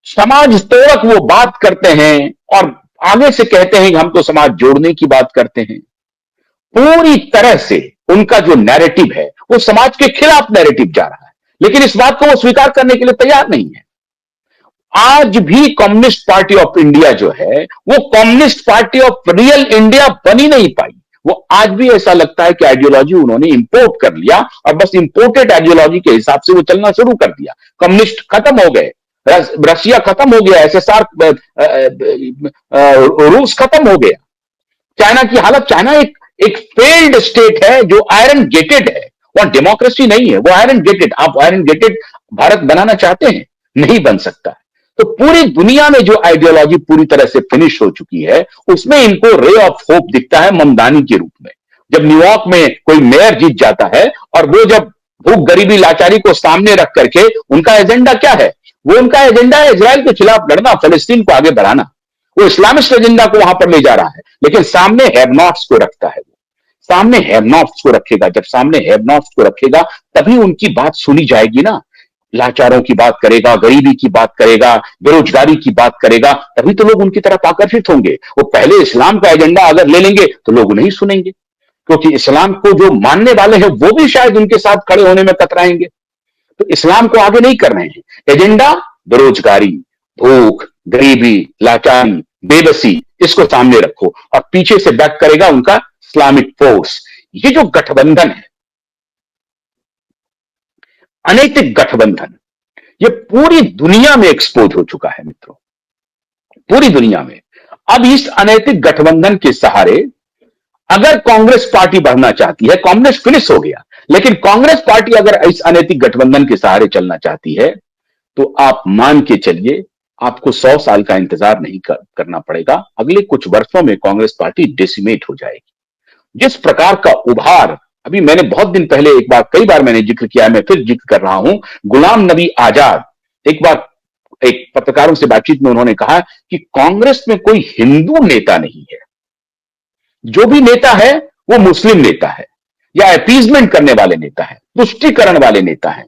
समाज तोड़क वो बात करते हैं और आगे से कहते हैं कि हम तो समाज जोड़ने की बात करते हैं। पूरी तरह से उनका जो नैरेटिव है वो समाज के खिलाफ नैरेटिव जा रहा है, लेकिन इस बात को वो स्वीकार करने के लिए तैयार नहीं है। आज भी कम्युनिस्ट पार्टी ऑफ इंडिया जो है वो communist party of real India बनी नहीं पाई। वो आज भी ऐसा लगता है कि आइडियोलॉजी उन्होंने इंपोर्ट कर लिया और बस इंपोर्टेड आइडियोलॉजी के हिसाब से वो चलना शुरू कर दिया। कम्युनिस्ट खत्म हो गए, रशिया खत्म हो गया, एसएसआर, रूस खत्म हो गया, चाइना की हालत, चाइना एक फेल्ड स्टेट है जो आयरन गेटेड है, वहां डेमोक्रेसी नहीं है, वो आयरन गेटेड। आप आयरन गेटेड भारत बनाना चाहते हैं, नहीं बन सकता। तो पूरी दुनिया में जो आइडियोलॉजी पूरी तरह से फिनिश हो चुकी है, उसमें इनको रे ऑफ होप दिखता है ममदानी के रूप में। जब न्यूयॉर्क में कोई मेयर जीत जाता है और वो जब भूख गरीबी लाचारी को सामने रख करके, उनका एजेंडा क्या है? वो उनका एजेंडा है इजराइल के खिलाफ लड़ना, फलस्तीन को आगे बढ़ाना। वो इस्लामिस्ट एजेंडा को वहां पर ले जा रहा है, लेकिन सामने हैव-नॉट्स को रखता है। वो सामने हैव-नॉट्स को रखेगा। जब सामने हैव-नॉट्स को रखेगा तभी उनकी बात सुनी जाएगी ना। लाचारों की बात करेगा, गरीबी की बात करेगा, बेरोजगारी की बात करेगा, तभी तो लोग उनकी तरफ आकर्षित होंगे। वो पहले इस्लाम का एजेंडा अगर ले लेंगे तो लोग नहीं सुनेंगे, क्योंकि इस्लाम को जो मानने वाले हैं वो भी शायद उनके साथ खड़े होने में कतराएंगे। तो इस्लाम को आगे नहीं कर रहे हैं। एजेंडा बेरोजगारी, भूख, गरीबी, लाचारी, बेबसी, इसको सामने रखो और पीछे से बैक करेगा उनका इस्लामिक फोर्स। ये जो गठबंधन है, अनैतिक गठबंधन, ये पूरी दुनिया में एक्सपोज हो चुका है मित्रों, पूरी दुनिया में। अब इस अनैतिक गठबंधन के सहारे अगर कांग्रेस पार्टी बढ़ना चाहती है, कम्युनिस्ट फिनिश हो गया, लेकिन कांग्रेस पार्टी अगर इस अनैतिक गठबंधन के सहारे चलना चाहती है, तो आप मान के चलिए आपको 100 साल का इंतजार नहीं करना पड़ेगा। अगले कुछ वर्षों में कांग्रेस पार्टी डेसिमेट हो जाएगी। जिस प्रकार का उभार, अभी मैंने बहुत दिन पहले एक बार, कई बार मैंने जिक्र किया है, मैं फिर जिक्र कर रहा हूं, गुलाम नबी आजाद एक बार एक पत्रकारों से बातचीत में उन्होंने कहा कि कांग्रेस में कोई हिंदू नेता नहीं है, जो भी नेता है वो मुस्लिम नेता है या अपीजमेंट करने वाले नेता है, तुष्टिकरण वाले नेता है।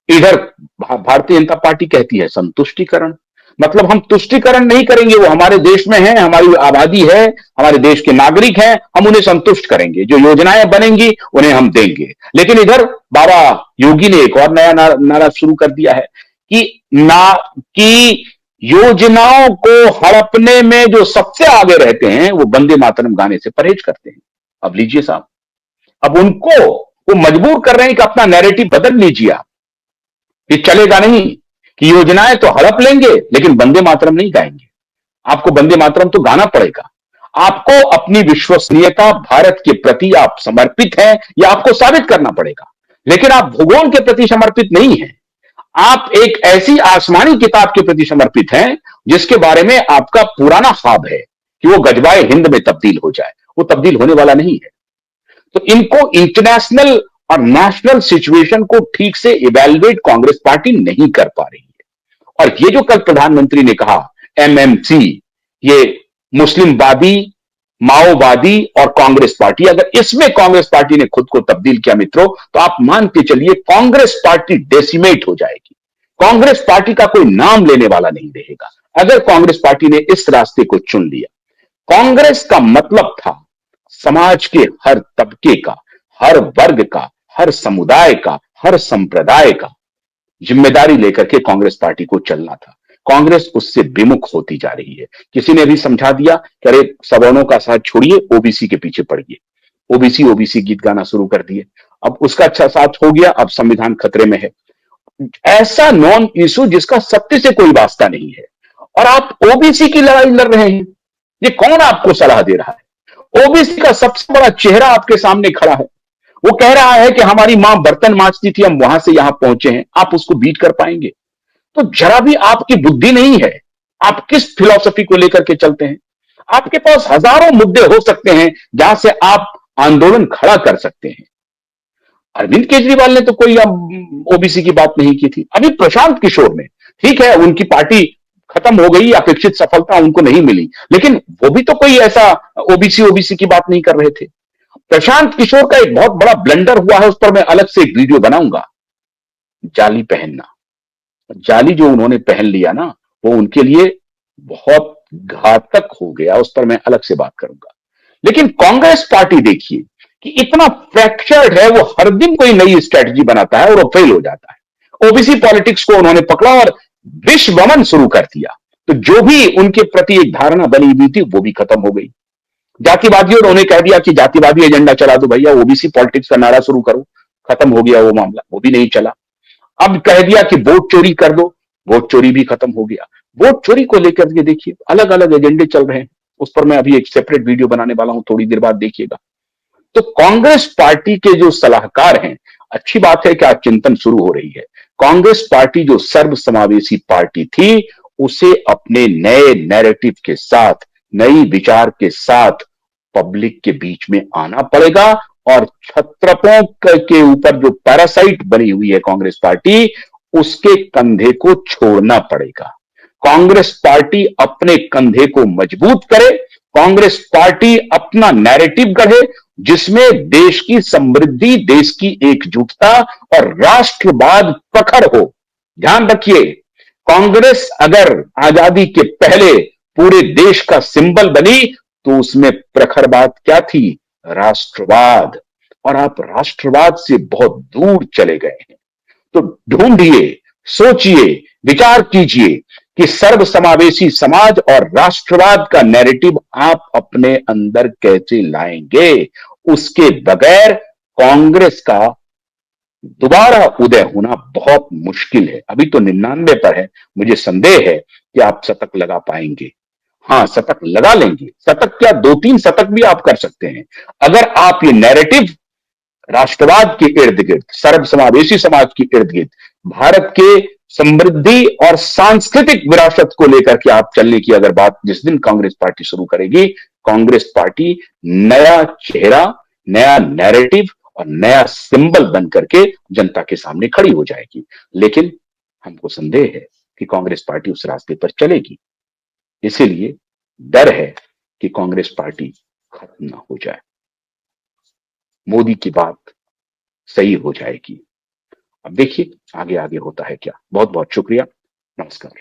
इधर भारतीय जनता पार्टी कहती है संतुष्टिकरण, मतलब हम तुष्टिकरण नहीं करेंगे, वो हमारे देश में है, हमारी आबादी है, हमारे देश के नागरिक हैं, हम उन्हें संतुष्ट करेंगे, जो योजनाएं बनेंगी उन्हें हम देंगे। लेकिन इधर बाबा योगी ने एक और नया नारा शुरू कर दिया है कि योजनाओं को हड़पने में जो सबसे आगे रहते हैं वो वंदे मातरम गाने से परहेज करते हैं। अब लीजिए साहब, अब उनको वो मजबूर कर रहे हैं कि अपना नैरेटिव बदल लीजिए आप। ये चलेगा नहीं कि योजनाएं तो हड़प लेंगे लेकिन वंदे मातरम नहीं गाएंगे। आपको वंदे मातरम तो गाना पड़ेगा। आपको अपनी विश्वसनीयता भारत के प्रति आप समर्पित हैं, यह आपको साबित करना पड़ेगा। लेकिन आप भूगोल के प्रति समर्पित नहीं हैं। आप एक ऐसी आसमानी किताब के प्रति समर्पित हैं जिसके बारे में आपका पुराना ख्वाब है कि वो गजवाए हिंद में तब्दील हो जाए। वो तब्दील होने वाला नहीं है। तो इनको इंटरनेशनल और नेशनल सिचुएशन को ठीक से इवैल्यूएट कांग्रेस पार्टी नहीं कर पा रही है। और ये जो कल प्रधानमंत्री ने कहा एमएमसी, ये मुस्लिमवादी, माओवादी और कांग्रेस पार्टी, अगर इसमें कांग्रेस पार्टी ने खुद को तब्दील किया मित्रों, तो आप मान के चलिए कांग्रेस पार्टी डेसिमेट हो जाएगी। कांग्रेस पार्टी का कोई नाम लेने वाला नहीं रहेगा अगर कांग्रेस पार्टी ने इस रास्ते को चुन लिया। कांग्रेस का मतलब था समाज के हर तबके का, हर वर्ग का, हर समुदाय का, हर संप्रदाय का जिम्मेदारी लेकर के कांग्रेस पार्टी को चलना था। कांग्रेस उससे विमुख होती जा रही है। किसी ने भी समझा दिया कि अरे सवर्णों का साथ छोड़िए, ओबीसी के पीछे पड़िए। ओबीसी ओबीसी गीत गाना शुरू कर दिए। अब उसका अच्छा साथ हो गया, अब संविधान खतरे में है। ऐसा नॉन इशू जिसका सत्य से कोई वास्ता नहीं है और आप ओबीसी की लड़ाई लड़ रहे हैं। ये कौन आपको सलाह दे रहा है? ओबीसी का सबसे बड़ा चेहरा आपके सामने खड़ा है। वो कह रहा है कि हमारी मां बर्तन मांजती थी, हम वहां से यहां पहुंचे हैं। आप उसको बीट कर पाएंगे? तो जरा भी आपकी बुद्धि नहीं है। आप किस फिलॉसफी को लेकर के चलते हैं? आपके पास हजारों मुद्दे हो सकते हैं जहां से आप आंदोलन खड़ा कर सकते हैं। अरविंद केजरीवाल ने तो कोई ओबीसी की बात नहीं की थी। अभी प्रशांत किशोर ने, ठीक है उनकी पार्टी खत्म हो गई, अपेक्षित सफलता उनको नहीं मिली, लेकिन वो भी तो कोई ऐसा ओबीसी ओबीसी की बात नहीं कर रहे थे। प्रशांत किशोर का एक बहुत बड़ा ब्लंडर हुआ है, उस पर मैं अलग से एक वीडियो बनाऊंगा। जाली पहनना, जाली जो उन्होंने पहन लिया ना, वो उनके लिए बहुत घातक हो गया, उस पर मैं अलग से बात करूंगा। लेकिन कांग्रेस पार्टी देखिए कि इतना फ्रैक्चर्ड है, वो हर दिन कोई नई स्ट्रेटजी बनाता है और वो फेल हो जाता है। ओबीसी पॉलिटिक्स को उन्होंने पकड़ा और विश्व वमन शुरू कर दिया, तो जो भी उनके प्रति एक धारणा बनी हुई थी वो भी खत्म हो गई। जातिवादियों ने उन्हें कह दिया कि जातिवादी एजेंडा चला दो भैया, ओबीसी पॉलिटिक्स का नारा शुरू करो, खत्म हो गया वो मामला, वो भी नहीं चला। अब कह दिया कि वोट चोरी कर दो, वोट चोरी भी खत्म हो गया। वोट चोरी को लेकर के देखिए अलग अलग एजेंडे चल रहे हैं, उस पर मैं अभी एक सेपरेट वीडियो बनाने वाला हूं, थोड़ी देर बाद देखिएगा। तो कांग्रेस पार्टी के जो सलाहकार हैं, अच्छी बात है कि आज चिंतन शुरू हो रही है। कांग्रेस पार्टी जो सर्वसमावेशी पार्टी थी, उसे अपने नए नैरेटिव के साथ, नई विचार के साथ पब्लिक के बीच में आना पड़ेगा। और छत्रपों के ऊपर जो पैरासाइट बनी हुई है कांग्रेस पार्टी, उसके कंधे को छोड़ना पड़ेगा। कांग्रेस पार्टी अपने कंधे को मजबूत करे, कांग्रेस पार्टी अपना नैरेटिव गढ़े, जिसमें देश की समृद्धि, देश की एकजुटता और राष्ट्रवाद प्रखर हो। ध्यान रखिए, कांग्रेस अगर आजादी के पहले पूरे देश का सिंबल बनी, तो उसमें प्रखर बात क्या थी? राष्ट्रवाद। और आप राष्ट्रवाद से बहुत दूर चले गए हैं। तो ढूंढिए, सोचिए, विचार कीजिए कि सर्वसमावेशी समाज और राष्ट्रवाद का नैरेटिव आप अपने अंदर कैसे लाएंगे। उसके बगैर कांग्रेस का दोबारा उदय होना बहुत मुश्किल है। अभी तो 99 पर है, मुझे संदेह है कि आप शतक लगा पाएंगे। हाँ, शतक लगा लेंगे, शतक क्या, 2-3 शतक भी आप कर सकते हैं, अगर आप ये नैरेटिव राष्ट्रवाद के इर्द गिर्द, सर्वसमावेशी समाज के इर्द गिर्द, भारत के समृद्धि और सांस्कृतिक विरासत को लेकर के आप चलने की अगर बात जिस दिन कांग्रेस पार्टी शुरू करेगी, कांग्रेस पार्टी नया चेहरा, नया नैरेटिव और नया सिंबल बन करके जनता के सामने खड़ी हो जाएगी। लेकिन हमको संदेह है कि कांग्रेस पार्टी उस रास्ते पर चलेगी। इसीलिए डर है कि कांग्रेस पार्टी खत्म ना हो जाए, मोदी की बात सही हो जाएगी। अब देखिए आगे आगे होता है क्या। बहुत बहुत शुक्रिया, नमस्कार।